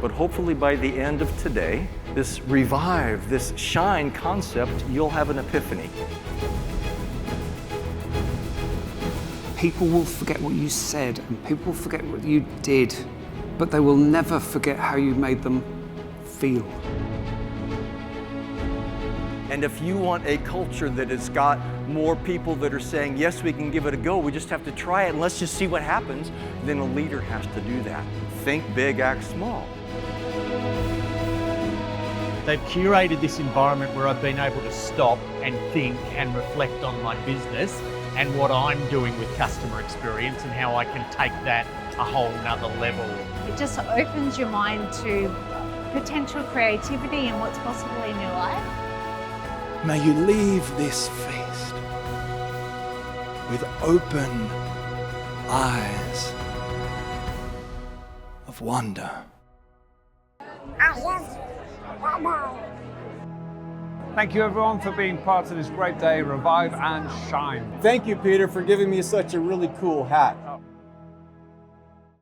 but hopefully by the end of today, this revive, this shine concept, you'll have an epiphany. People will forget what you said and people will forget what you did, but they will never forget how you made them feel. And if you want a culture that has got more people that are saying, yes, we can give it a go, we just have to try it and let's just see what happens, then a leader has to do that. Think big, act small. They've curated this environment where I've been able to stop and think and reflect on my business and what I'm doing with customer experience and how I can take that a whole nother level. It just opens your mind to potential creativity and what's possible in your life. May you leave this feast with open eyes of wonder. Thank you everyone for being part of this great day. Revive and shine. Thank you, Peter, for giving me such a really cool hat.